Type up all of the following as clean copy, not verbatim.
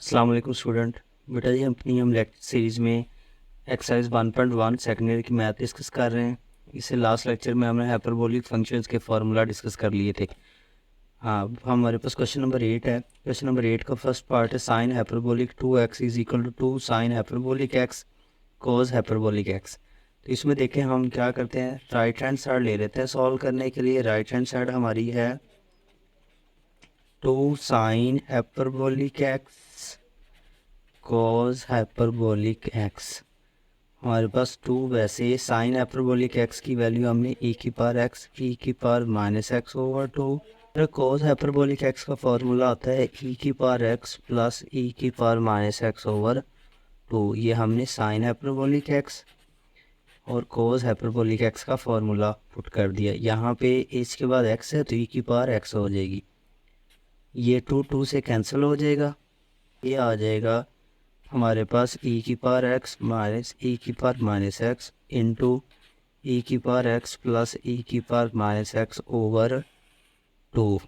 अस्सलाम वालेकुम स्टूडेंट। बेटा जी हम लेक्चर सीरीज़ में एक्सरसाइज 1.1 सेकेंड ईयर की मैथ डिस्कस कर रहे हैं। इससे लास्ट लेक्चर में हमने हाइपरबोलिक फंक्शंस के फार्मूला डिस्कस कर लिए थे। हाँ, अब हमारे पास क्वेश्चन नंबर 8 है। क्वेश्चन नंबर 8 का फर्स्ट पार्ट है sine hyperbolic 2x is equal to 2 sine hyperbolic x cos hyperbolic x। तो इसमें देखें हम क्या करते हैं, राइट हैंड साइड ले लेते हैं सॉल्व करने के लिए। राइट हैंड साइड हमारी है 2 sine hyperbolic x cos hyperbolic x। हमारे पास 2 वैसे साइन हाइपरबोलिक x की वैल्यू हमने e की पावर x e की power minus x over 2। Cos hyperbolic x का फॉर्मूला आता है e की पावर x प्लस e की पावर माइनस एक्स ओवर 2। ये हमने साइन हाइपरबोलिक x और कॉस हाइपरबोलिक x का फॉर्मूला पुट कर दिया। यहाँ पे h के बाद x है तो e की पावर x हो जाएगी। ये 2 से कैंसिल हो जाएगा। ये आ जाएगा हमारे पास e की पावर x माइनस e की power minus x into e की पावर x प्लस e की पावर माइनस एक्स ओवर 2।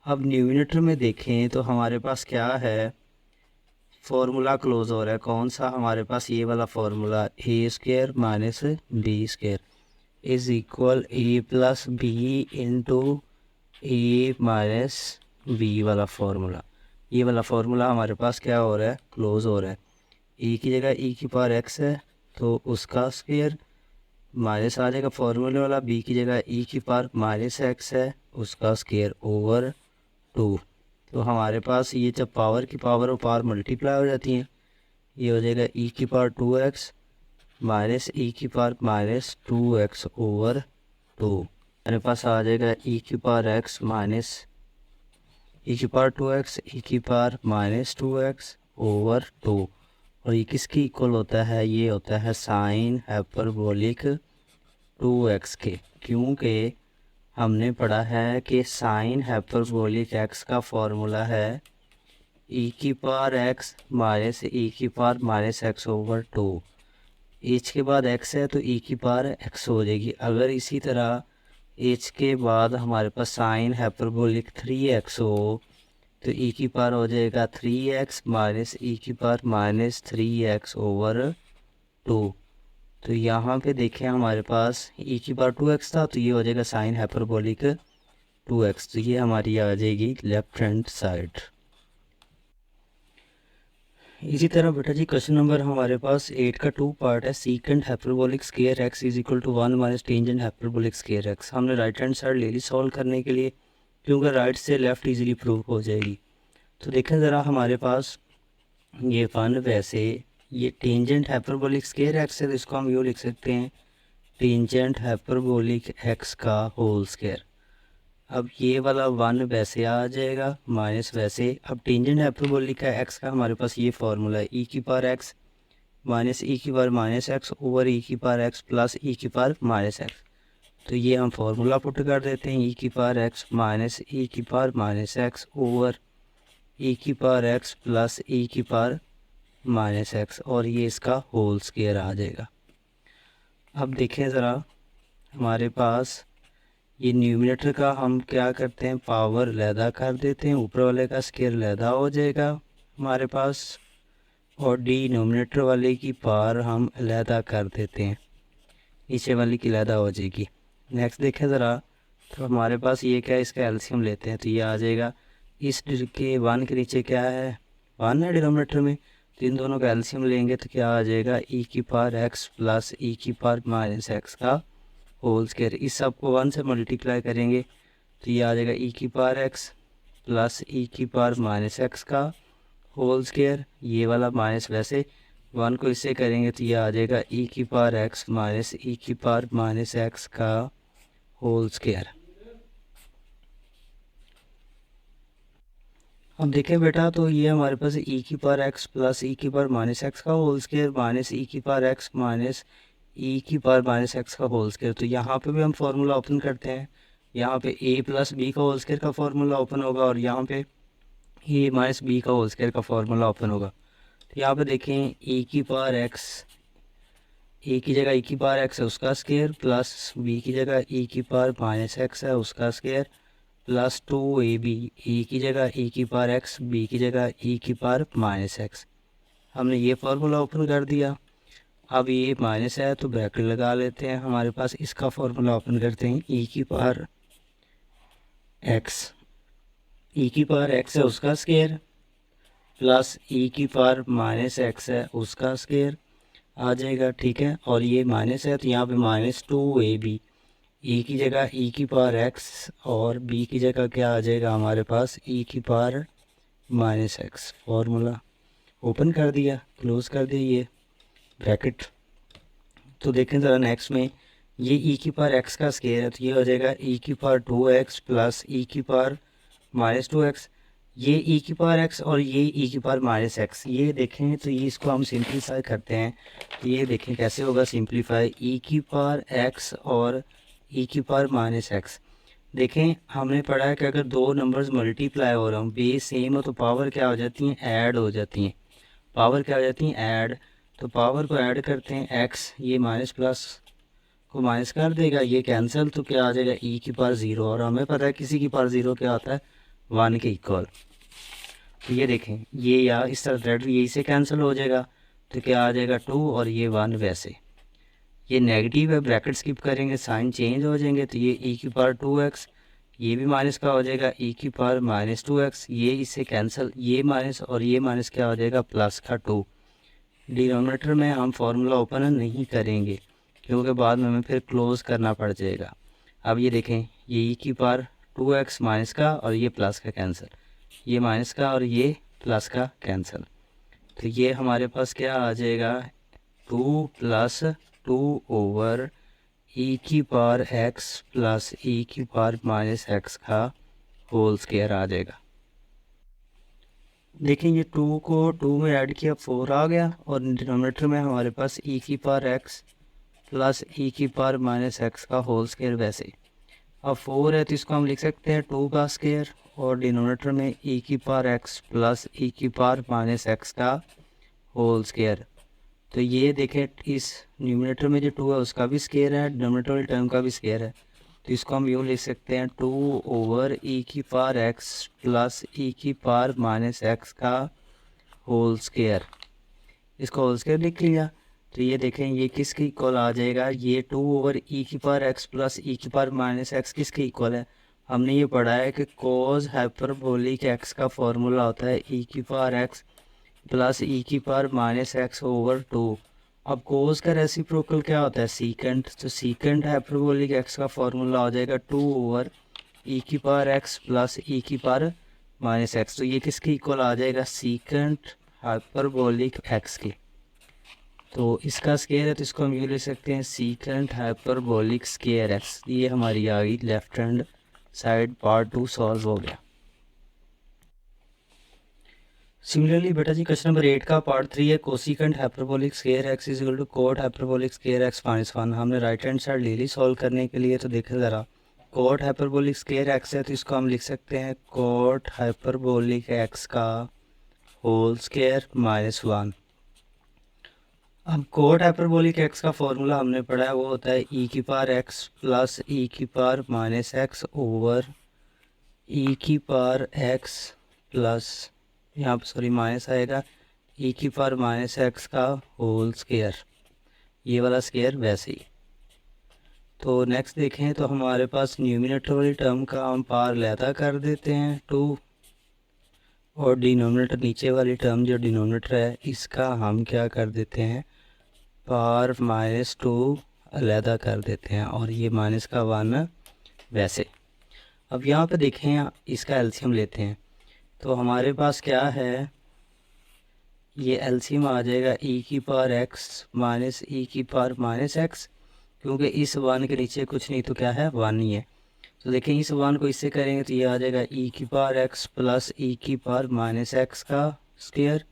अब न्यूमिनेटर में देखें तो हमारे पास क्या है, फॉर्मूला क्लोज हो रहा है। कौन सा? हमारे पास ये वाला formula A square minus B square is equal A plus B into A minus B वाला फॉर्मूला। ये वाला फॉर्मूला हमारे पास क्या हो रहा है, क्लोज हो रहा है। e की जगह e की पावर x है तो उसका स्क्वायर माइनस आ जाएगा फॉर्मूले वाला। b की जगह e की पावर माइनस एक्स है उसका स्क्वायर ओवर 2। तो हमारे पास ये जब पावर की पावर और पावर मल्टीप्लाई हो जाती हैं, ये हो जाएगा e की पावर 2x माइनस e की पावर माइनस 2x ओवर 2। हमारे पास आ जाएगा e की पावर x माइनस e की पावर 2x e की पावर माइनस 2x ओवर 2। और ये किसकी इक्वल होता है? ये होता है साइन हाइपरबोलिक 2x के, क्योंकि हमने पढ़ा है कि साइन हाइपरबोलिक x का फॉर्मूला है e की पावर x माइनस e की power minus x over 2। h के बाद x है तो e की पावर x हो जाएगी। अगर इसी तरह h के बाद हमारे पास साइन हाइपरबोलिक 3x हो तो e की पावर हो जाएगा 3x माइनस e की पावर माइनस 3x ओवर 2। तो यहाँ पे देखें हमारे पास e की पावर 2x था तो ये हो जाएगा साइन हाइपरबोलिक 2x। तो ये हमारी आ जाएगी लेफ्ट हैंड साइड। इसी तरह बेटा जी क्वेश्चन नंबर हमारे पास 8 का 2 पार्ट है। Secant hyperbolic square x is equal to 1 minus tangent hyperbolic square x। हमने राइट हैंड साइड ले ली सॉल्व करने के लिए, क्योंकि राइट से लेफ्ट इजीली प्रूव हो जाएगी। तो देखें ज़रा, हमारे पास ये वन वैसे ये टेंजेंट हाइपरबोलिक स्क्वायर x है तो इसको हम यूँ लिख सकते हैं टेंजेंट हाइपरबोलिक x का होल स्क्वायर। अब ये वाला वन वैसे आ जाएगा माइनस वैसे। अब टेंजेंट हाइपरबोलिक का x का हमारे पास ये फार्मूला है e की पावर x माइनस e की power minus x over e की पावर x प्लस e की पावर माइनस एक्स। तो ये हम फार्मूला पुट कर देते हैं e की पावर x माइनस e की power minus x over e की पावर x प्लस e की पावर माइनस एक्स, और ये इसका होल स्क्वायर आ जाएगा। अब देखें ज़रा, हमारे पास ये न्यूमिनेटर का हम क्या करते हैं, पावर लैदा कर देते हैं, ऊपर वाले का स्क्वायर लैदा हो जाएगा हमारे पास, और डिनोमिनेटर वाले की पावर हम लैदा कर देते हैं, नीचे वाली की लैदा हो जाएगी। नेक्स्ट देखें ज़रा, तो हमारे पास ये क्या है, इसका एलसीएम लेते हैं तो ये आ जाएगा इस के वन के नीचे क्या है, वन है डिनोमिनेटर में, तो इन दोनों का एलसीएम लेंगे तो क्या आ जाएगा e की पावर x प्लस e की पावर माइनस एक्स का होल स्क्वायर। इस सब को 1 से मल्टीप्लाई करेंगे तो ये आ जाएगा e की पावर x प्लस e की पावर माइनस एक्स का होल स्क्वायर। ये वाला माइनस वैसे 1 को इससे करेंगे तो ये आ जाएगा e की पावर x माइनस e की पावर माइनस एक्स का होल स्क्वायर। अब देखें बेटा, तो ये हमारे पास e की पावर x प्लस e की पावर माइनस एक्स का होल स्क्वायर माइनस e की पावर x माइनस e की पावर माइनस एक्स का होल स्क्वायर। तो यहाँ पे भी हम फार्मूला ओपन करते हैं, यहाँ पे a प्लस बी का होल स्क्वायर का फार्मूला ओपन होगा और यहाँ पे a माइनस बी का होल स्क्वायर का फार्मूला ओपन होगा। तो यहाँ पे देखें a की पावर x, a की जगह e की पावर x है उसका स्क्वायर, प्लस b की जगह e की पावर माइनस एक्स है उसका स्क्वायर, प्लस 2ab, ए की जगह e की पावर x, b की जगह e की पावर -x। हमने ये फार्मूला ओपन कर दिया। अब ये माइनस है तो ब्रैकेट लगा लेते हैं। हमारे पास इसका फार्मूला ओपन करते हैं, e की पावर x, e की पावर x है उसका स्क्वायर प्लस e की पावर -x है उसका स्क्वायर आ जाएगा, ठीक है। और ये माइनस है तो यहाँ पे -2ab, e की जगह e की पावर x और b की जगह क्या आ जाएगा हमारे पास e की पावर -x। फार्मूला ओपन कर दिया, क्लोज कर दिया ये ब्रैकेट। तो देखें ज़रा नेक्स्ट में, ये e की पावर x का स्क्वायर है तो ये हो जाएगा e की पावर 2x प्लस e की पावर -2x। ये e की पावर x और ये e की पावर -x, ये देखें तो ये इसको हम सिंप्लीफाई करते हैं। तो ये देखें कैसे होगा सिंप्लीफाई, e की पावर x और e की पावर -x। देखें हमने पढ़ा है कि अगर दो नंबर्स मल्टीप्लाई हो रहा हूँ, बेस सेम हो तो पावर क्या हो जाती हैं, ऐड हो जाती हैं। पावर क्या हो जाती हैं, ऐड। तो पावर को ऐड करते हैं, x ये माइनस प्लस को माइनस कर देगा, ये कैंसिल, तो क्या आ जाएगा e की पावर 0। और हमें पता है किसी की पावर 0 क्या होता है, 1 के इक्वल। तो ये देखें ये या इस तरह रेड यही से कैंसिल हो जाएगा, तो क्या आ जाएगा 2 और ये 1 वैसे। ये नेगेटिव है, ब्रैकेट स्किप करेंगे साइन चेंज हो जाएंगे, तो ये e की पावर 2x, ये भी माइनस का हो जाएगा e की पावर -2x, ये इससे कैंसिल, ये माइनस और ये माइनस क्या हो जाएगा प्लस का 2। डिनोमिनेटर में हम फार्मूला ओपन नहीं करेंगे क्योंकि बाद में हमें फिर क्लोज करना पड़ जाएगा। अब ये देखें ये e की पावर 2x माइनस का और ये प्लस का कैंसिल, ये माइनस का और ये प्लस का कैंसिल, तो ये हमारे पास क्या आ जाएगा 2 + 2 ओवर e की पावर x प्लस e की पावर -x का होल स्क्वायर आ जाएगा। देखें ये 2 को 2 में ऐड किया 4 आ गया, और डिनोमिनेटर में हमारे पास e की पावर x प्लस e की पावर -x का होल स्क्वायर वैसे। अब 4 है तो इसको हम लिख सकते हैं 2 का स्क्वायर, और डिनोमिनेटर में e की पावर x प्लस e की पावर -x का होल स्क्वायर। तो ये देखें इस न्यूमिनेटर में जो 2 है उसका भी स्क्वायर है, डिनोमिनेटर वाली टर्म का भी स्क्वायर है, तो इसको हम यूँ लिख सकते हैं 2 ओवर e की पावर x प्लस e की पावर -x का होल स्क्वायर। इसको होल स्क्वायर लिख लिया, तो ये देखें ये किसके इक्वल आ जाएगा, ये 2 ओवर e की पावर x प्लस e की पावर -x किसके इक्वल है। हमने ये पढ़ा है कि कोस हाइपरबोलिक x का फॉर्मूला होता है e की पावर x प्लस e की पावर -x ओवर 2। अब कोस का रेसिप्रोकल क्या होता है, सीकेंट, तो सीकेंट हाइपरबोलिक x का फॉर्मूला हो जाएगा 2 ओवर e की पावर x प्लस e की पावर -x। तो ये किसके इक्वल आ जाएगा, सीकेंट हाइपरबोलिक x के। तो इसका स्क्वायर है तो इसको हम ये ले सकते हैं सीकेंट हाइपरबोलिक स्क्वायर x। ये हमारी आ गई left hand side part 2 solve हो गया। सिमिलरली बेटा जी क्वेश्चन नंबर 8 का पार्ट 3 है, cosecant hyperbolic square x is equal to cot hyperbolic square x -1। हमने राइट हैंड साइड ले ली सॉल्व करने के लिए। तो देखें ज़रा, कोट हाइपरबोलिक स्क्वायर x है तो इसको हम लिख सकते हैं कोट हाइपरबोलिक x का होल स्क्वायर -1। अब कोट हाइपरबोलिक x का फॉर्मूला हमने पढ़ा है, वो होता है e की पावर x प्लस e की पावर -x ओवर e की पावर x प्लस, यहाँ पर सॉरी माइनस आएगा, e की पावर -x का होल स्क्वायर, ये वाला स्क्वायर वैसे ही। तो नेक्स्ट देखें तो हमारे पास न्यूमिनेटर वाली टर्म का हम पावर लैदा कर देते हैं 2, और डिनोमिनेटर नीचे वाली टर्म जो डिनोमिनेटर है इसका हम क्या कर देते हैं पावर -2 अलहदा कर देते हैं, और ये माइनस का 1 वैसे। अब यहाँ पे देखें इसका एलसीएम लेते हैं, तो हमारे पास क्या है, ये एलसीएम आ जाएगा e की पावर x माइनस e की पावर -x, क्योंकि इस 1 के नीचे कुछ नहीं तो क्या है 1 ही है। तो देखें इस 1 को इससे करेंगे तो ये आ जाएगा e की पावर x प्लस e की पावर -x का स्क्वायर।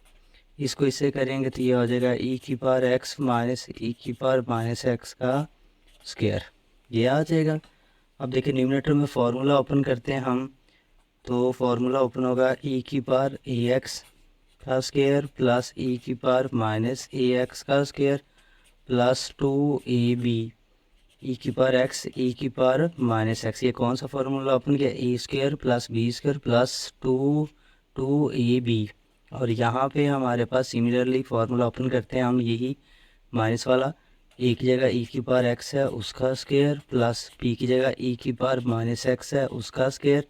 इसको इससे करेंगे तो ये हो जाएगा e की पावर x माइनस e की पावर -x का स्क्वायर, ये आ जाएगा। अब देखिए न्यूमिनेटर में फार्मूला ओपन करते हैं हम, तो फार्मूला ओपन होगा e की पावर ax का स्क्वायर प्लस e की पावर -ax का स्क्वायर प्लस 2ab ई की पावर एक्स ई की पावर माइनस एक्स। ये कौन सा फार्मूला अपन किया, a square plus B square plus two A b. और यहाँ पे हमारे पास सिमिलरली फार्मूला ओपन करते हैं हम, यही माइनस वाला, ए की जगह ई की पावर एक्स है उसका स्क्वायर प्लस बी की जगह ई की पावर माइनस एक्स है उसका square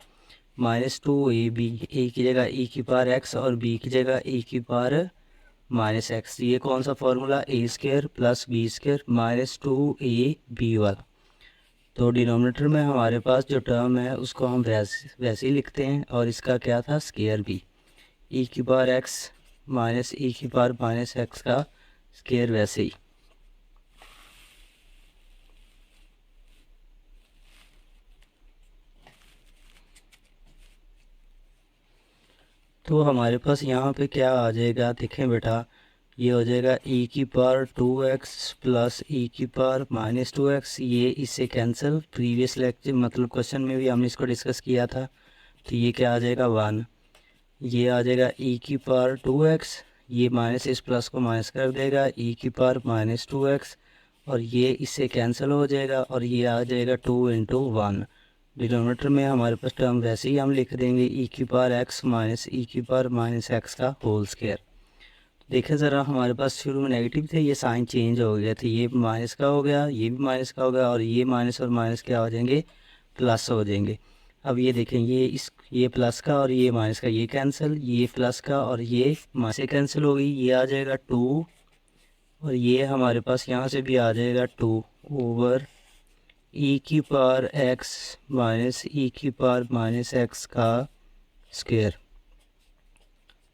minus two A b, a की जगह ई की पावर एक्स और बी की जगह ई की पावर माइनस एक्स। ये कौन सा formula, A square plus B square minus two A B वाला। तो डिनोमिनेटर में हमारे पास जो टर्म है उसको हम वैसे ही लिखते हैं, और इसका क्या था, स्क्वायर भी, ई की पावर एक्स माइनस ई की पावर माइनस एक्स का स्क्वायर वैसे ही। तो हमारे पास यहाँ पे क्या आ जाएगा, देखें बेटा, ये हो जाएगा ई की पावर 2x प्लस ई की पावर माइनस 2x। ये इससे कैंसिल, प्रीवियस लेक्चर मतलब क्वेश्चन में भी हमने इसको डिस्कस किया था। तो ये क्या आ जाएगा 1, ये आ जाएगा ई की पावर 2x, ये माइनस इस प्लस को माइनस कर देगा, ई की पावर माइनस 2x, और ये इससे कैंसिल हो जाएगा और ये आ जाएगा 2 इंटू 1। डिनोमिनेटर में हमारे पास टर्म वैसे ही हम लिख देंगे ई की पावर एक्स माइनस ई की पावर माइनस एक्स का होल स्क्वायर। देखें ज़रा, हमारे पास शुरू में नेगेटिव थे, ये साइन चेंज हो गया, तो ये माइनस का हो गया, ये भी माइनस का हो गया, और ये माइनस और माइनस क्या हो जाएंगे, प्लस हो जाएंगे। अब ये देखें, ये प्लस का और ये माइनस का ये कैंसिल, ये प्लस का और ये माइनस से कैंसिल हो गई, ये आ जाएगा 2, और ये हमारे पास यहाँ से भी आ जाएगा 2 ओवर ई की पावर एक्स माइनस ई की पावर माइनस एक्स का स्क्वायर।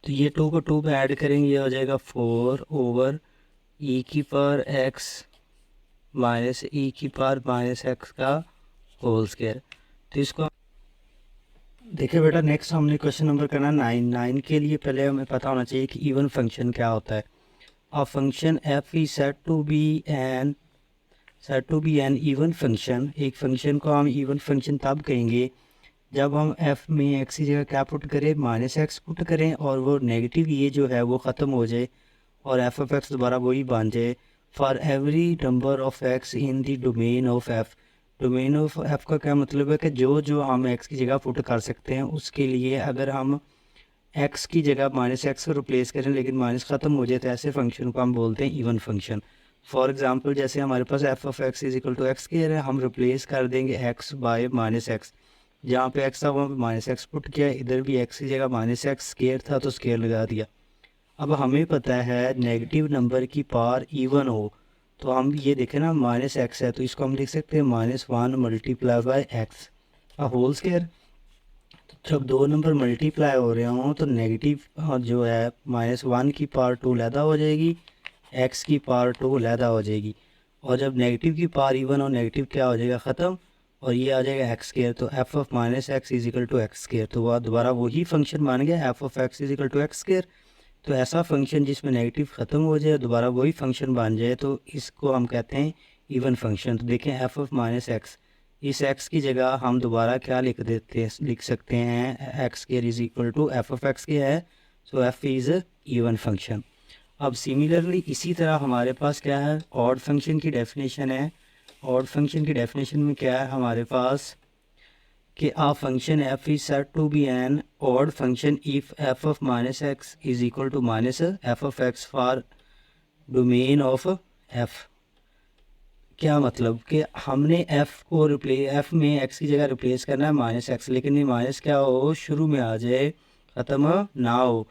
तो ये 2 को 2 पे ऐड करेंगे, ये हो जाएगा 4 ओवर ई की पावर एक्स माइनस ई की पावर माइनस एक्स का होल स्क्वायर। तो इसको देखिए बेटा, नेक्स्ट हमने क्वेश्चन नंबर करना 9 के लिए पहले हमें पता होना चाहिए कि इवन फंक्शन क्या होता है। A function f is said to be an even function. एक फंक्शन को हम इवन फंक्शन तब कहेंगे जब हम f में x की जगह क्या पुट करें, माइनस एक्स पुट करें, और वो नेगेटिव ये जो है वो ख़त्म हो जाए और एफ ऑफ एक्स दोबारा वही बन जाए। For every number of x in the domain of f। Domain of f का क्या मतलब है कि जो जो हम x की जगह पुट कर सकते हैं उसके लिए अगर हम x की जगह माइनस एक्स को रिप्लेस करें लेकिन माइनस ख़त्म हो जाए तो ऐसे फंक्शन को हम बोलते हैं इवन फंक्शन। फॉर एग्जांपल, जैसे हमारे पास f of x is equal to x के है, हम रिप्लेस कर देंगे x बाय माइनस एक्स। जहाँ पे x था वहाँ पे माइनस एक्स पुट किया, इधर भी x की जगह माइनस एक्स स्क्वायर था तो स्क्वायर लगा दिया। अब हमें पता है नेगेटिव नंबर की पावर इवन हो, तो हम ये देखें ना, माइनस एक्स है तो इसको हम लिख सकते हैं -1 मल्टीप्लाई बाय एक्स का होल स्क्वायर। तो जब दो नंबर मल्टीप्लाई हो रहे हों तो नेगेटिव जो है -1 की पावर 2 लैदा हो जाएगी, x की पावर 2 लैदा हो जाएगी, और जब नेगेटिव की पावर इवन हो नेगेटिव क्या हो जाएगा, ख़त्म, और ये आ जाएगा एक्स स्क्वायर। तो f of minus x is equal to x square. तो वह दोबारा वही फंक्शन बन गया, f of x is equal to x square. तो ऐसा फंक्शन जिसमें नेगेटिव ख़त्म हो जाए दोबारा वही फंक्शन बन जाए तो इसको हम कहते हैं इवन फंक्शन। तो देखें, एफ ऑफ माइनस एक्स, इस एक्स की जगह हम दोबारा क्या लिख सकते हैं, x square is equal to f of x के है, so f is even function. अब सिमिलरली इसी तरह हमारे पास क्या है, ऑड फंक्शन की डेफिनेशन है। ऑड फंक्शन की डेफिनेशन में क्या है हमारे पास कि a function f is said to be an odd function if f of minus x is equal to minus f of x for domain of f. क्या मतलब कि हमने एफ में एक्स की जगह रिप्लेस करना है माइनस एक्स, लेकिन ये माइनस क्या हो, शुरू में आ जाए, ख़त्म ना हो।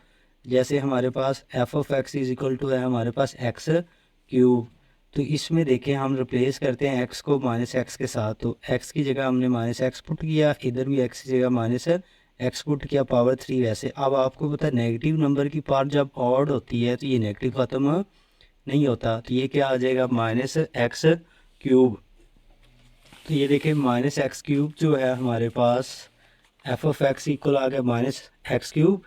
जैसे हमारे पास f of x is equal to है हमारे पास एक्स क्यूब, तो इसमें देखें हम रिप्लेस करते हैं एक्स को माइनस एक्स के साथ, तो एक्स की जगह हमने माइनस एक्स पुट किया, इधर भी एक्स की जगह माइनस एक्स पुट किया, पावर 3 वैसे। अब आपको पता है नेगेटिव नंबर की पावर जब ऑड होती है तो ये नेगेटिव ख़त्म नहीं होता, तो ये क्या आ जाएगा, माइनस एक्स क्यूब। तो ये देखें माइनस एक्स क्यूब जो है हमारे पास एफ ऑफ एक्स इक्वल आ गया माइनस एक्स क्यूब।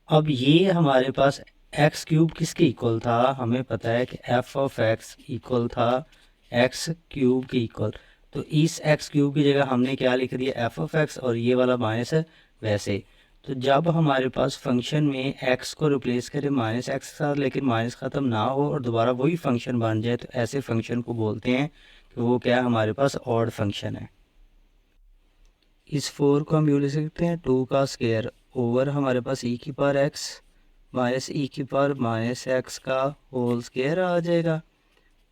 अब ये हमारे पास एक्स क्यूब किसके इक्वल था, हमें पता है कि एफ ऑफ एक्स इक्वल था एक्स क्यूब के इक्वल। तो इस एक्स क्यूब की जगह हमने क्या लिख दिया, एफ ऑफ एक्स, और ये वाला माइनस है वैसे। तो जब हमारे पास फंक्शन में एक्स को रिप्लेस करें माइनस एक्स के साथ लेकिन माइनस ख़त्म ना हो और दोबारा वही फंक्शन बन जाए तो ऐसे फंक्शन को बोलते हैं कि वो क्या है, हमारे पास ऑड फंक्शन है। इस 4 को हम यूँ लिख सकते हैं 2 का स्क्वायर ओवर हमारे पास e की पावर x माइनस e की पावर माइनस एक्स का होल स्क्वायर आ जाएगा।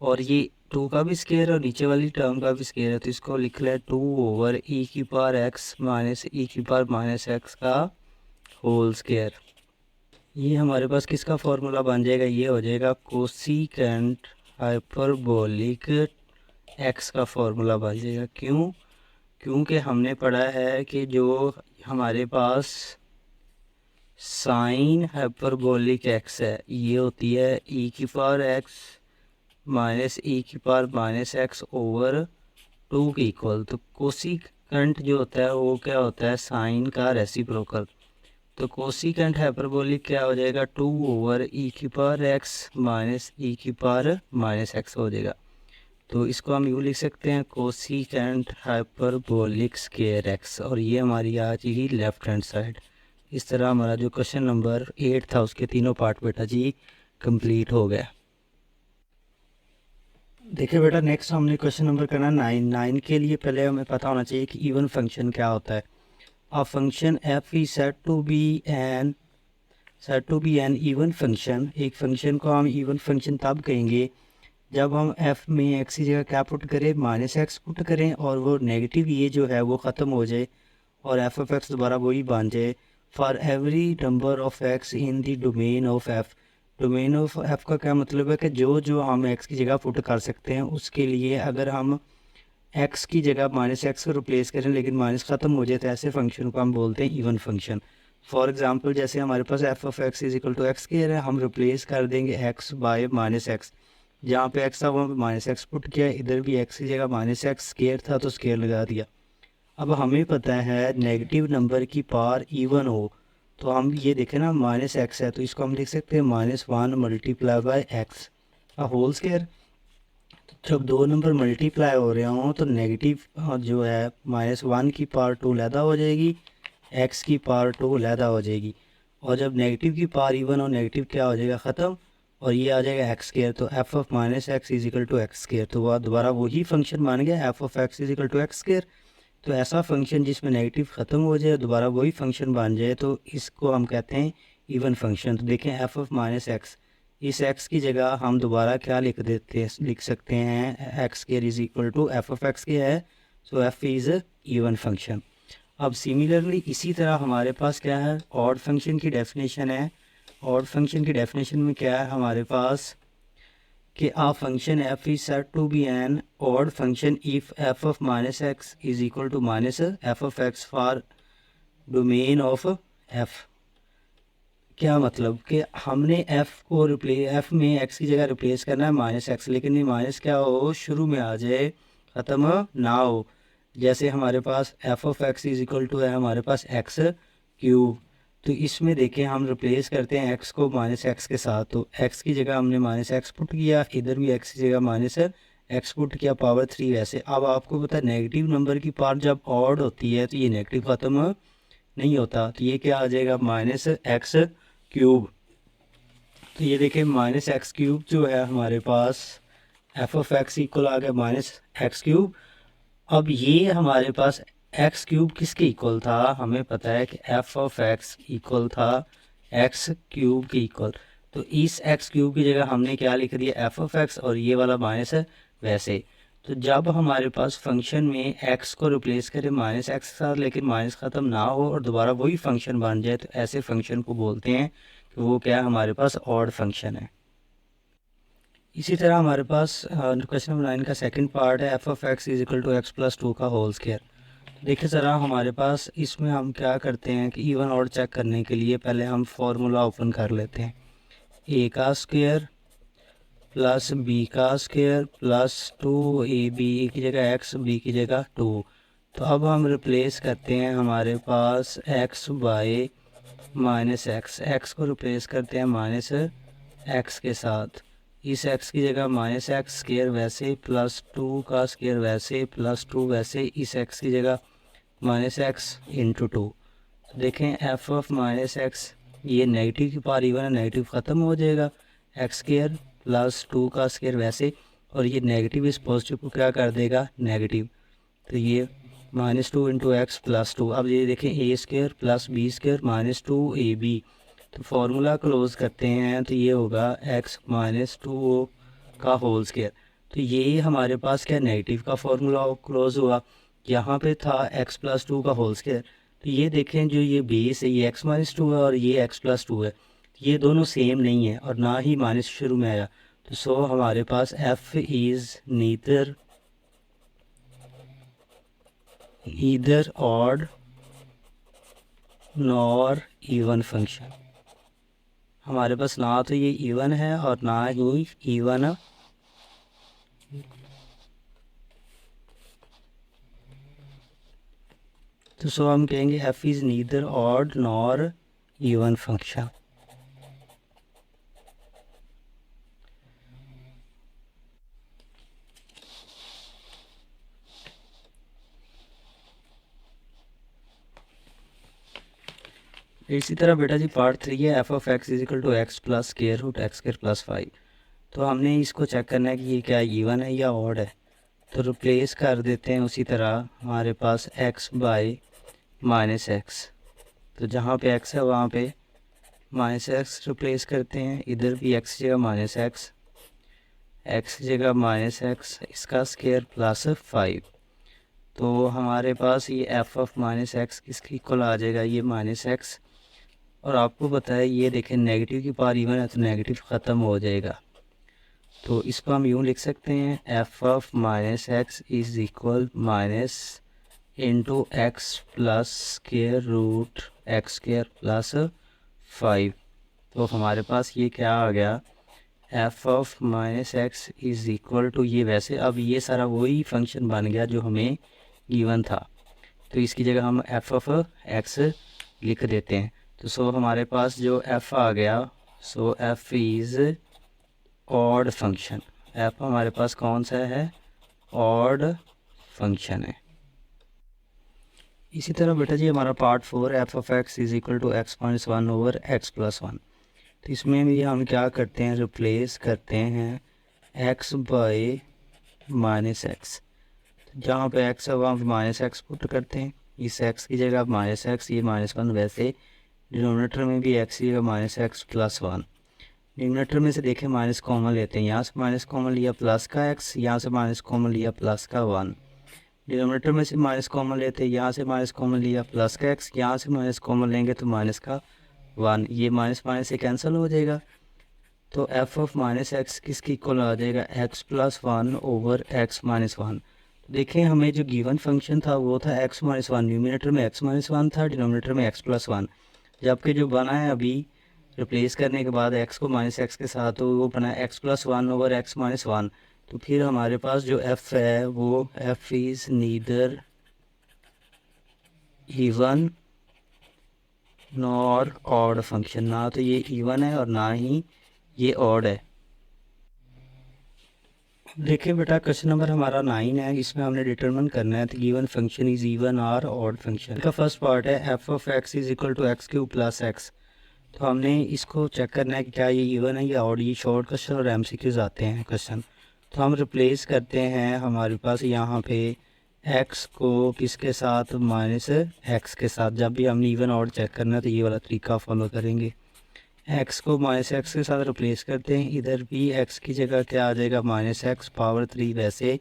और ये 2 का भी स्क्वायर और नीचे वाली टर्म का भी स्क्वायर है, तो इसको लिख लें 2 ओवर e की पावर x माइनस e की पावर माइनस एक्स का होल स्क्वायर। ये हमारे पास किसका फॉर्मूला बन जाएगा, ये हो जाएगा कोसिकेंट हाइपरबोलिक x का फॉर्मूला बन जाएगा। क्यों? क्योंकि हमने पढ़ा है कि जो हमारे पास साइन हाइपरबोलिक x है ये होती है e की पावर x माइनस e की पावर माइनस एक्स ओवर 2 के इक्वल। तो कोसिकेंट जो होता है वो क्या होता है, साइन का रेसिप्रोकल। तो कोसिकेंट हाइपरबोलिक क्या हो जाएगा, 2 ओवर e की पावर x माइनस e की पावर माइनस एक्स हो जाएगा। तो इसको हम यूँ लिख सकते हैं कोसिकेंट हाइपरबोलिक स्क्वायर x, और ये हमारी आ जाएगी लेफ्ट हैंड साइड। इस तरह हमारा जो क्वेश्चन नंबर 8 था उसके तीनों पार्ट बेटा जी कंप्लीट हो गया। देखिए बेटा नेक्स्ट हमने क्वेश्चन नंबर करना 9 के लिए पहले हमें पता होना चाहिए कि इवन फंक्शन क्या होता है। A function f is said to be an even function। एक फंक्शन को हम इवन फंक्शन तब कहेंगे जब हम f में x की जगह क्या पुट करें, माइनस एक्स पुट करें, और वो नेगेटिव ये जो है वो ख़त्म हो जाए और एफ ऑफ एक्स दोबारा वही बन जाए। For every number of x in the domain of f। Domain of f का क्या मतलब है कि जो जो हम x की जगह पुट कर सकते हैं उसके लिए अगर हम x की जगह माइनस एक्स को रिप्लेस करें लेकिन माइनस ख़त्म हो जाए तो ऐसे फंक्शन को हम बोलते हैं इवन फंक्शन। फॉर एग्जांपल जैसे हमारे पास f of x is equal to x square है, हम रिप्लेस कर देंगे x बाय माइनस एक्स। जहाँ पे x था वहाँ पे माइनस एक्स पुट किया, इधर भी x की जगह माइनस एक्स स्क्वायर था तो स्क्वायर लगा दिया। अब हमें पता है नेगेटिव नंबर की पावर इवन हो, तो हम ये देखें ना माइनस एक्स है तो इसको हम लिख सकते हैं -1 मल्टीप्लाई बाय एक्स का होल स्क्वायर। जब दो नंबर मल्टीप्लाई हो रहे हों तो नेगेटिव जो है -1 की पावर 2 लैदा हो जाएगी, x की पावर 2 लैदा हो जाएगी। और जब नेगेटिव की पावर इवन हो नेगेटिव क्या हो जाएगा, ख़त्म, और ये आ जाएगा एक्स स्क्वायर। तो f of minus x is equal to x square. तो वह दोबारा वही फंक्शन बन गया f of x is equal to x square. तो ऐसा फंक्शन जिसमें नेगेटिव ख़त्म हो जाए दोबारा वही फंक्शन बन जाए तो इसको हम कहते हैं इवन फंक्शन। तो देखें एफ ऑफ माइनस एक्स, इस x की जगह हम दोबारा क्या लिख सकते हैं x square is equal to f of x के है, so f is even function. अब सिमिलरली इसी तरह हमारे पास क्या है, ऑड फंक्शन की डेफिनेशन है। ऑड फंक्शन की डेफिनेशन में क्या है हमारे पास कि a function f is said to be an odd function if f of minus x is equal to minus f of x for domain of f। क्या मतलब कि हमने f को f में x की जगह रिप्लेस करना है माइनस एक्स, लेकिन ये माइनस क्या हो, शुरू में आ जाए, ख़त्म ना हो। जैसे हमारे पास f of x is equal to है हमारे पास x क्यूब, तो इसमें देखें हम रिप्लेस करते हैं x को माइनस एक्स के साथ। तो x की जगह हमने माइनस एक्स पुट किया, इधर भी x की जगह माइनस एक्स पुट किया, पावर 3 वैसे। अब आपको पता है नेगेटिव नंबर की पावर जब ऑड होती है तो ये नेगेटिव ख़त्म नहीं होता, तो ये क्या आ जाएगा माइनस एक्स क्यूब। तो ये देखें माइनस एक्स क्यूब जो है हमारे पास एफ ऑफ एक्स इक्वल आ गया माइनस एक्स क्यूब। अब ये हमारे पास एक्स क्यूब किसके इक्वल था, हमें पता है कि एफ ऑफ एक्स इक्वल था एक्स क्यूब के इक्वल। तो इस एक्स क्यूब की जगह हमने क्या लिख दिया एफ ऑफ एक्स, और ये वाला माइनस है वैसे। तो जब हमारे पास फंक्शन में x को रिप्लेस करें माइनस एक्स के साथ लेकिन माइनस ख़त्म ना हो और दोबारा वही फंक्शन बन जाए तो ऐसे फंक्शन को बोलते हैं कि वो क्या हमारे पास ऑड फंक्शन है। इसी तरह हमारे पास क्वेश्चन नंबर 9 का सेकंड पार्ट है f of x is equal to x plus 2 का होल स्क्वायर। देखिए ज़रा हमारे पास इसमें हम क्या करते हैं कि इवन ऑड चेक करने के लिए पहले हम फार्मूला ओपन कर लेते हैं, ए का स्क्वायर प्लस बी का स्क्वायर प्लस 2 बी की जगह एक्स, बी की जगह 2। तो अब हम रिप्लेस करते हैं हमारे पास x बाय माइनस एक्स को रिप्लेस करते हैं माइनस एक्स के साथ। इस x की जगह माइनस एक्स स्क्वायर वैसे, प्लस 2 का स्क्वायर वैसे, प्लस 2 वैसे, इस x की जगह माइनस एक्स इंटू 2। देखें एफ ऑफ माइनस एक्स, ये नेगेटिव की पावर इवन है, नेगेटिव ख़त्म हो जाएगा, एक्स स्क्वायर प्लस 2 का स्क्वायर वैसे, और ये नेगेटिव इस पॉजिटिव को क्या कर देगा, नेगेटिव। तो ये -2 इंटू एक्स प्लस 2। अब ये देखें a square plus B square -2ab, तो फार्मूला क्लोज करते हैं तो ये होगा x -2 का होल स्क्वायर। तो ये हमारे पास क्या नेगेटिव का फार्मूला क्लोज हुआ, यहाँ पे था x+2 का होल स्क्वायर। तो ये देखें जो ये बेस है ये x-2 है और ये x+2 है, ये दोनों सेम नहीं है और ना ही माइनस शुरू में आया। तो सो हमारे पास f is neither odd nor even function. हमारे पास ना तो ये इवन है और ना ही इवन तो सो हम कहेंगे f is neither odd nor even function. इसी तरह बेटा जी पार्ट 3 है f of x is equal to x plus square root x square plus 5। तो हमने इसको चेक करना है कि ये क्या इवन है या ऑड है। तो रिप्लेस कर देते हैं उसी तरह, हमारे पास x बाई -x, तो जहाँ पे x है वहाँ पे -x रिप्लेस करते हैं, इधर भी x जगह -x, x जगह -x, इसका स्क्वायर प्लस 5। तो हमारे पास ये f ऑफ -x किसके इक्वल आ जाएगा, ये -x। और आपको पता है ये देखें नेगेटिव की पावर इवन है तो नेगेटिव ख़त्म हो जाएगा। तो इसको हम यूँ लिख सकते हैं f of -x is equal minus into x plus square root x square plus 5। तो हमारे पास ये क्या आ गया, f of -x is equal to ये, वैसे अब ये सारा वही फंक्शन बन गया जो हमें गिवन था, तो इसकी जगह हम f ऑफ x लिख देते हैं। तो सो हमारे पास जो f आ गया, सो f is odd function. f हमारे पास कौन सा है, ऑड फंक्शन है। इसी तरह बेटा जी हमारा part 4 f of x is equal to x-1 over x+1। तो इसमें भी हम क्या करते हैं, रिप्लेस करते हैं x बाई -x, जहाँ पे x है वहाँ पे -x पुट करते हैं, इस x की जगह -x, ये -1, वैसे डिनोमिनेटर में भी x की जगह -x प्लस 1। डिनोमिनेटर में से देखें माइनस कॉमन लेते हैं, यहाँ से माइनस कॉमन लिया प्लस का x, यहाँ से माइनस कॉमन लिया प्लस का 1। डिनोमिनेटर में से माइनस कॉमन लेते हैं, यहाँ से माइनस कॉमन लिया प्लस का x, यहाँ से माइनस कॉमन लेंगे तो माइनस का 1, ये माइनस माइनस से कैंसिल हो जाएगा। तो f ऑफ -x किसकी इक्वल आ जाएगा, x+1 ओवर x-1। देखें हमें जो गिवन फंक्शन था वो था x-1, न्यूमिनेटर में x-1 था, डिनोमिनेटर में x+1, जबकि जो बना है अभी रिप्लेस करने के बाद x को -x के साथ, तो वो बना x+1 ओवर x-1। तो फिर हमारे पास जो f है वो f is neither even nor odd function, ना तो ये इवन है और ना ही ये ऑड है। देखिए बेटा क्वेश्चन नंबर हमारा 9 है, इसमें हमने डिटरमिन करना है given function is even or odd function. इसका फर्स्ट पार्ट है f of x is equal to x³ plus x। तो हमने इसको चेक करना है कि क्या ये इवन है या ऑड। ये शॉर्ट क्वेश्चन और MCQs आते हैं क्वेश्चन। तो हम रिप्लेस करते हैं, हमारे पास यहाँ पे x को किसके साथ, -x के साथ। जब भी हमने इवन ऑड चेक करना है तो ये वाला तरीका फॉलो करेंगे। x को -x के साथ रिप्लेस करते हैं, इधर भी x की जगह क्या आ जाएगा, -x पावर 3, वैसे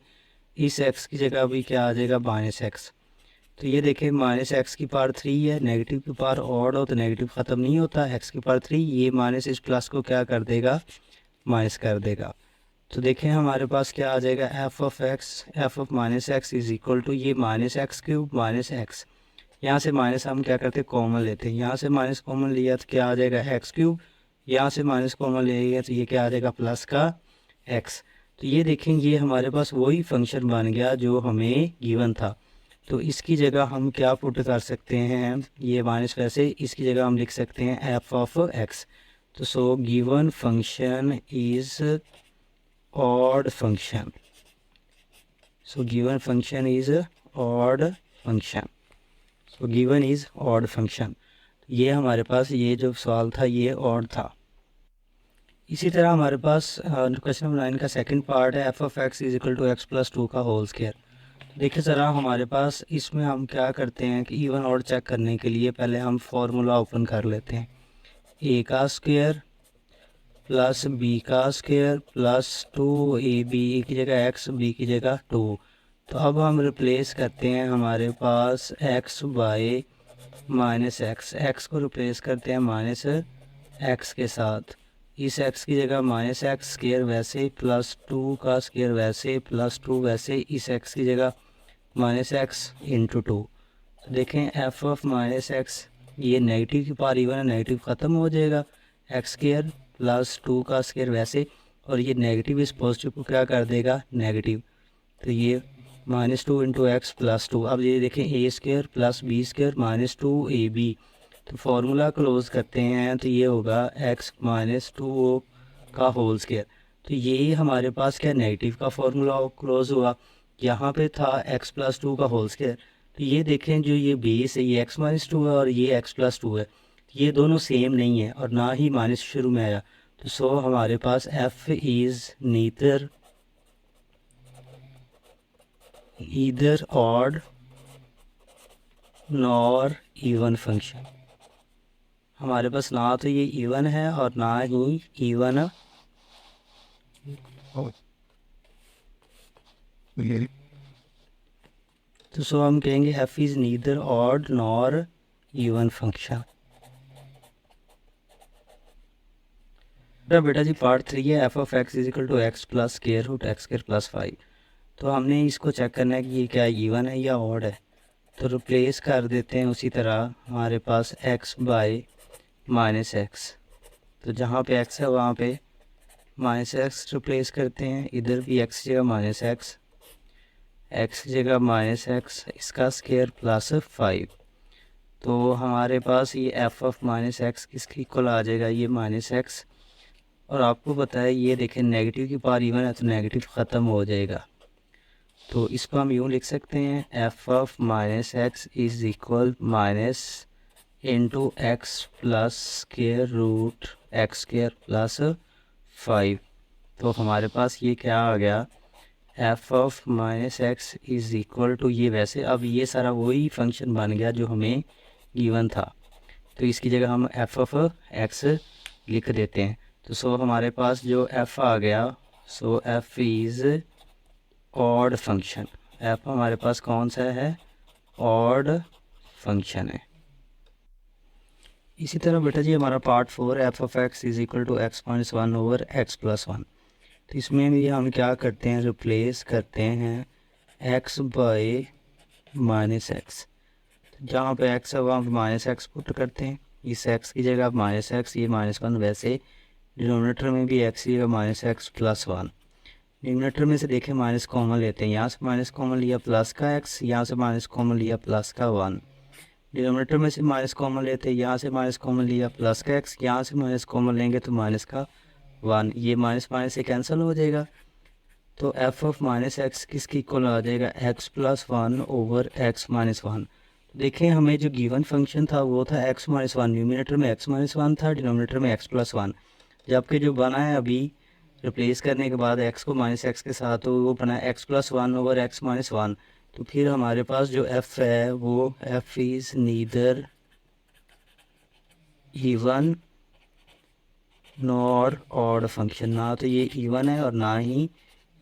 इस x की जगह भी क्या आ जाएगा, -x। तो ये देखें -x की पावर 3 है, नेगेटिव की पावर ऑड हो तो नेगेटिव ख़त्म नहीं होता, x की पावर 3, ये माइनस इस प्लस को क्या कर देगा, माइनस कर देगा। तो देखें हमारे पास क्या आ जाएगा, f of -x is equal to ये -x³ -x, यहाँ से माइनस हम क्या करते हैं, कॉमन लेते हैं, यहाँ से माइनस कॉमन लिया तो क्या आ जाएगा x³, यहाँ से माइनस कॉमन लेंगे तो ये क्या आ जाएगा, प्लस का x। तो ये देखें ये हमारे पास वही फंक्शन बन गया जो हमें गिवन था। तो इसकी जगह हम क्या पुट कर सकते हैं, ये माइनस, वैसे इसकी जगह हम लिख सकते हैं f ऑफ x। तो so given function is odd function, so given function is odd function, तो गिवन इज़ ऑड फंक्शन। ये हमारे पास ये जो सवाल था ये ऑड था। इसी तरह हमारे पास क्वेश्चन नंबर 9 का सेकंड पार्ट है f of x is equal to x plus 2 का होल स्क्वायर। देखिए ज़रा हमारे पास इसमें हम क्या करते हैं कि इवन ऑड चेक करने के लिए पहले हम फार्मूला ओपन कर लेते हैं। ए का स्क्वायर प्लस बी का स्क्वायर प्लस 2ab, ए की जगह एक्स, बी की जगह 2। तो अब हम रिप्लेस करते हैं हमारे पास x by minus x, x को रिप्लेस करते हैं माइनस एक्स के साथ, इस एक्स की जगह माइनस एक्स स्क्वायर वैसे प्लस 2 का स्क्वायर वैसे प्लस 2 वैसे, इस एक्स की जगह माइनस एक्स इंटू 2। तो देखें एफ ऑफ माइनस एक्स, ये नेगेटिव की पावर इवन है, नेगेटिव ख़त्म हो जाएगा, एक्स स्क्वायर प्लस 2 का स्क्वायर वैसे, और ये नेगेटिव इस पॉजिटिव को क्या कर देगा नेगेटिव। तो ये माइनस 2 इंटू एक्स प्लस 2। अब ये देखें a square plus B square minus 2ab, तो फार्मूला क्लोज करते हैं तो ये होगा एक्स माइनस 2 का होल स्क्वायर। तो ये हमारे पास क्या नेगेटिव का फार्मूला क्लोज हुआ, यहाँ पे था एक्स प्लस 2 का होल स्क्वायर। तो ये देखें जो ये बेस है ये एक्स माइनस 2 है और ये एक्स प्लस 2 है, ये दोनों सेम नहीं है और ना ही माइनस शुरू में आया। तो सो हमारे पास f is neither either odd nor even function. हमारे पास ना तो ये इवन है और ना ही इवन तो सो हम कहेंगे f is neither odd nor even function. बेटा जी पार्ट 3 है f of x is equal to x plus square root x square plus 5। तो हमने इसको चेक करना है कि ये क्या इवन है या ऑड है। तो रिप्लेस कर देते हैं उसी तरह हमारे पास x बाय माइनस एक्स, तो जहाँ पे x है वहाँ पे माइनस एक्स रिप्लेस करते हैं, इधर भी x की जगह माइनस एक्स, x की जगह माइनस एक्स, इसका स्क्वायर प्लस 5। तो हमारे पास ये f ऑफ माइनस एक्स किसके इक्वल आ जाएगा, ये माइनस एक्स। और आपको पता है ये देखें नेगेटिव की पावर इवन है तो नेगेटिव ख़त्म हो जाएगा। तो इसको हम यूँ लिख सकते हैं f of minus x is equal minus into x plus square root x square plus 5। तो हमारे पास ये क्या आ गया f of minus x is equal to, ये वैसे अब ये सारा वही फंक्शन बन गया जो हमें गिवन था, तो इसकी जगह हम एफ ऑफ एक्स लिख देते हैं। तो सो हमारे पास जो एफ आ गया, so f is odd function. F हमारे पास कौन सा है, ऑड फंक्शन है। इसी तरह बेटा जी हमारा part 4 f of x is equal to x minus 1 over x plus 1। तो इसमें भी हम क्या करते हैं, रिप्लेस करते हैं एक्स बाय माइनस एक्स। जहाँ पे एक्स है वहाँ पे माइनस एक्स पुट करते हैं, इस एक्स की जगह माइनस एक्स, ये माइनस 1 वैसे, डिनोमिनेटर में भी एक्स की जगह माइनस एक्स प्लस 1। डिनोमिनेटर में से देखें माइनस कॉमन लेते हैं, यहाँ से माइनस कॉमन लिया प्लस का एक्स, यहाँ से माइनस कॉमन लिया प्लस का 1। डिनोमिनेटर में से माइनस कॉमन लेते हैं, यहाँ से माइनस कॉमन लिया प्लस का एक्स, यहाँ से माइनस कॉमन लेंगे तो माइनस का 1, ये माइनस माइनस से कैंसिल हो जाएगा। तो एफ ऑफ माइनस एक्स किसकी इक्वल आ जाएगा, x plus 1 over x minus 1। देखें हमें जो गिवन फंक्शन था वो था एक्स माइनस 1, न्यूमिनेटर में एक्स माइनस 1 था, डिनोमिनेटर में एक्स प्लस 1। जबकि जो बना है अभी रिप्लेस करने के बाद एक्स को माइनस एक्स के साथ, तो वो बना x plus 1 over x minus 1। तो फिर हमारे पास जो एफ है वो F is neither even nor odd function, ना तो ये इवन है और ना ही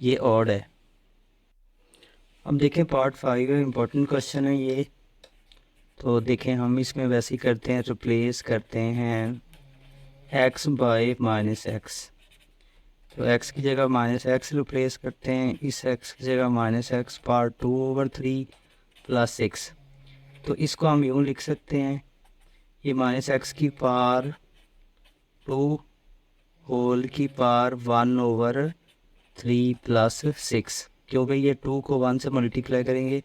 ये ऑड है। अब देखें पार्ट 5 का इम्पोर्टेंट क्वेश्चन है ये। तो देखें हम इसमें वैसे ही करते हैं, रिप्लेस करते हैं एक्स बाय माइनस एक्स। तो x की जगह माइनस एक्स रिप्लेस करते हैं, इस x की जगह minus x power 2 over 3 plus 6। तो इसको हम यूँ लिख सकते हैं, ये माइनस एक्स की पावर 2 होल की पावर 1 ओवर 3 प्लस 6, क्योंकि ये 2 को 1 से मल्टीप्लाई करेंगे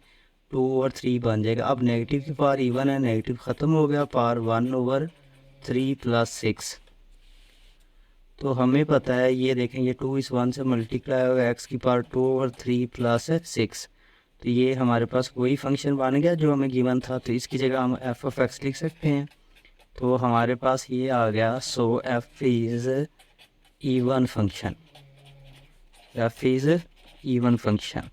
2 ओवर 3 बन जाएगा। अब नेगेटिव की पावर इवन है, नेगेटिव ख़त्म हो गया, पावर 1 ओवर 3 प्लस 6। तो हमें पता है ये देखें ये 2 इस 1 से मल्टीप्लाई होगा, एक्स की पावर 2 ओवर 3 प्लस 6। तो ये हमारे पास वही फंक्शन बन गया जो हमें गिवन था, तो इसकी जगह हम एफ ऑफ एक्स लिख सकते हैं। तो हमारे पास ये आ गया, so f is even function. F is even function.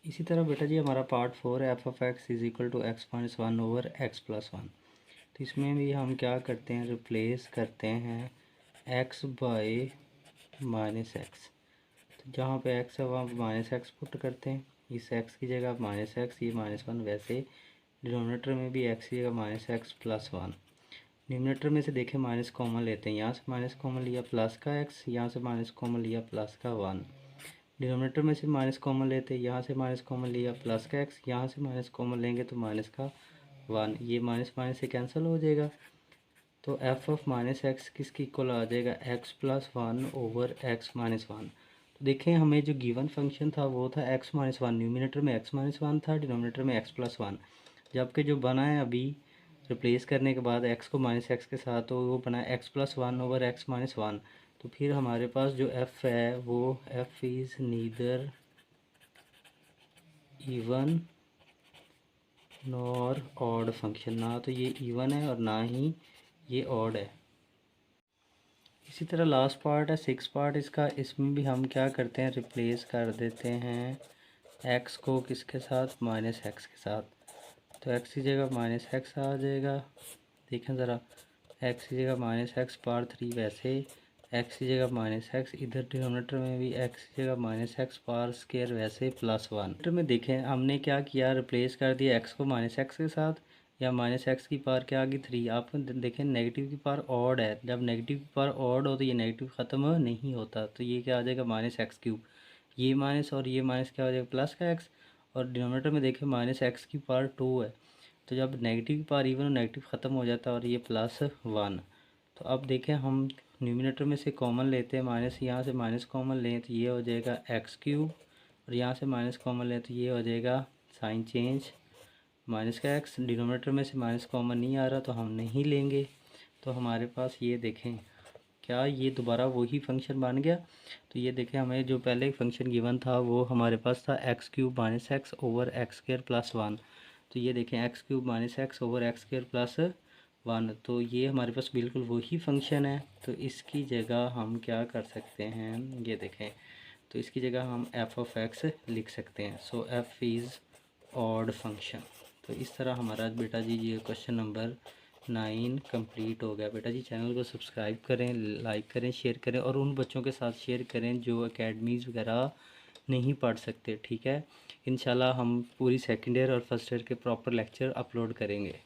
इसी तरह बेटा जी हमारा पार्ट 4 है f of x is equal to x minus one over x plus one. तो इसमें भी हम क्या करते हैं, रिप्लेस करते हैं एक्स बाय माइनस एक्स। तो जहाँ पे एक्स है वहाँ माइनस एक्स पुट करते हैं, इस एक्स की जगह माइनस एक्स, ये माइनस वन। वैसे डिनोमिनेटर में भी एक्स की जगह minus x plus one. Denominator में से देखें माइनस कॉमन लेते हैं, यहाँ से माइनस कॉमन लिया प्लस का एक्स, यहाँ से माइनस कॉमन लिया प्लस का वन। डिनोमिनेटर में से माइनस कॉमन लेते हैं, यहाँ से माइनस कॉमन लिया प्लस का एक्स, यहाँ से माइनस कॉमन लेंगे तो माइनस का वन। ये माइनस माइनस से कैंसिल हो जाएगा। तो एफ ऑफ माइनस एक्स किसकी इक्वल आ जाएगा, x plus one over x minus one. तो देखें हमें जो गिवन फंक्शन था वो था एक्स माइनस वन, न्यूमिनेटर में एक्स माइनस वन था, डिनोमिनेटर में एक्स प्लस वन। जबकि जो बना है अभी रिप्लेस करने के बाद एक्स को माइनस एक्स के साथ, तो वो बना x plus one over x minus one. तो फिर हमारे पास जो एफ़ है वो F is neither even nor odd function, ना तो ये इवन है और ना ही ये ऑड है। इसी तरह लास्ट पार्ट है 6 पार्ट इसका, इसमें भी हम क्या करते हैं, रिप्लेस कर देते हैं एक्स को किसके साथ, माइनस एक्स के साथ। तो एक्स की जगह माइनस एक्स आ जाएगा। देखें ज़रा, एक्स की जगह माइनस एक्स पावर 3, वैसे एक्स की जगह माइनस एक्स, इधर डिनोमिनेटर में भी एक्स की जगह माइनस एक्स पावर स्केयर, वैसे प्लस वन। में देखें हमने क्या किया, रिप्लेस कर दिया एक्स को माइनस एक्स के साथ, या माइनस एक्स की पावर क्या आ गई 3। आप देखें नेगेटिव की पावर ऑड है, जब नेगेटिव की पावर ऑड हो तो ये नेगेटिव ख़त्म नहीं होता, तो ये क्या आ जाएगा माइनस एक्स क्यूब। ये माइनस और ये माइनस क्या हो जाएगा, प्लस का एक्स। और डिनोमिनेटर में देखें माइनस एक्स की पावर 2 है, तो जब नेगेटिव की पावर इवन नेगेटिव ख़त्म हो जाता है और ये प्लस वन। तो अब देखें हम न्यूमिनेटर में से कॉमन लेते हैं, माइनस यहाँ से माइनस कॉमन लें तो ये हो जाएगा एक्स क्यूब, और यहाँ से माइनस कॉमन लें तो ये हो जाएगा साइन चेंज माइनस का एक्स। डिनोमिनेटर में से माइनस कॉमन नहीं आ रहा तो हम नहीं लेंगे। तो हमारे पास ये देखें क्या ये दोबारा वही फंक्शन बन गया। तो ये देखें हमें जो पहले फंक्शन गिवन था वो हमारे पास था x cube minus x over x square plus one. तो ये देखें x cube minus x over x square plus one, तो ये हमारे पास बिल्कुल वही फंक्शन है। तो इसकी जगह हम क्या कर सकते हैं, ये देखें, तो इसकी जगह हम एफ ऑफ एक्स लिख सकते हैं। सो एफ इज़ ऑड फंक्शन। तो इस तरह हमारा बेटा जी ये क्वेश्चन नंबर 9 कंप्लीट हो गया। बेटा जी चैनल को सब्सक्राइब करें, लाइक करें, शेयर करें, और उन बच्चों के साथ शेयर करें जो एकेडमीज़ वगैरह नहीं पढ़ सकते। ठीक है, इंशाल्लाह हम पूरी सेकेंड ईयर और फर्स्ट ईयर के प्रॉपर लेक्चर अपलोड करेंगे।